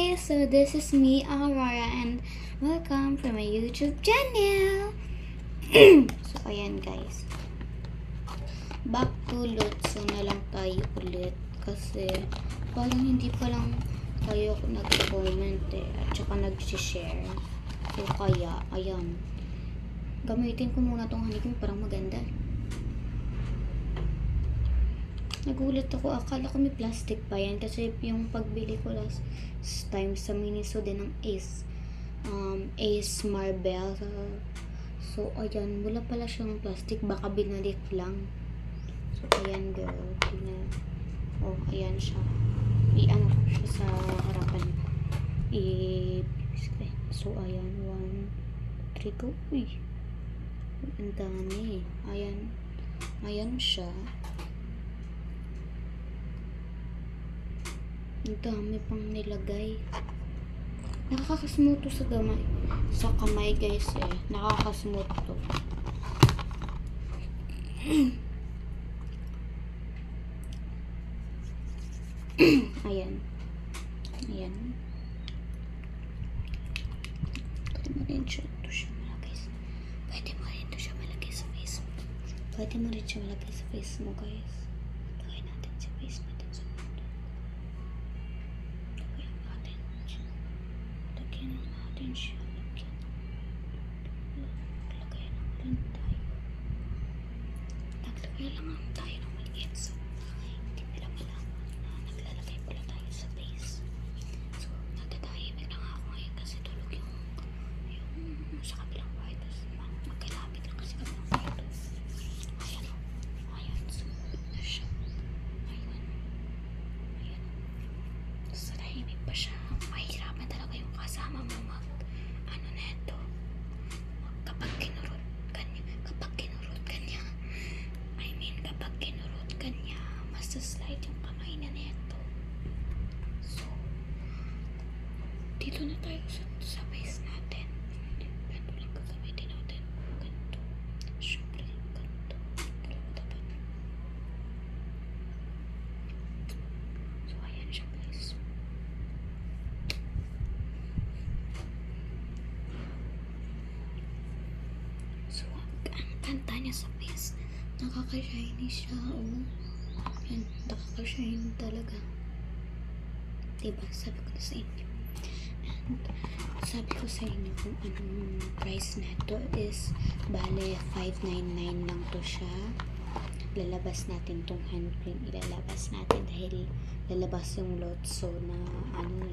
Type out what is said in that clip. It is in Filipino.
guys, so this is me, Aurora, and welcome to my YouTube channel. So ayan guys, back to Lotso na lang tayo ulit kasi parang hindi pa lang tayo nag-comment at saka nag-share. So kaya ayan, gamitin ko muna tong honeycomb, parang maganda. Nagulat ako, akala ko may plastic pa yan kasi yung pagbili ko last time sa Miniso din ng Ace Marble. So ayan, wala pala siyang plastic, baka binalik lang. So ayan girl, oh ayan siya, i-ano ko siya sa harapan, so ayan, 1, 3 go. Uy, ang dami. Ayan siya. Ang dami pang nilagay. Nakakasmooth to sa kamay guys eh. Nakakasmooth to. Ayan. Pwede mo rin siya malagay sa face. Pwede mo rin siya malagay sa face mo guys. Lagay natin sa face natin sa mundo. Lagyan natin siya. Naglagay lang tayo ng maliit. So, hindi nila malaman na naglalagay pala tayo sa face. So, nagtatahimik lang ako ngayon kasi tulog yung sa kabilang white. Tapos magkalapit lang kasi kabilang white. Ayan, sumubit na siya. Ayan. Tapos tahimik pa siya. Mahirapan talaga yung kasama mo neto. Kapag kinurot kanya, slide yung kamay na neto. So, dito na tayo sa face natin. Ganito lang gagamitin natin. Ganito. Siyempre, ganito. Dalawa dapat. So, ayan siya guys. So, ang kanta niya sa face, nakaka-shiny siya, oh. Yan, nakaka-shiny talaga. Diba? Sabi ko na sa inyo. And, sabi ko sa inyo kung anong price na to is, bale, 599 lang to siya. Lalabas natin tong handprint. Ilalabas natin dahil lalabas yung Lotso na ano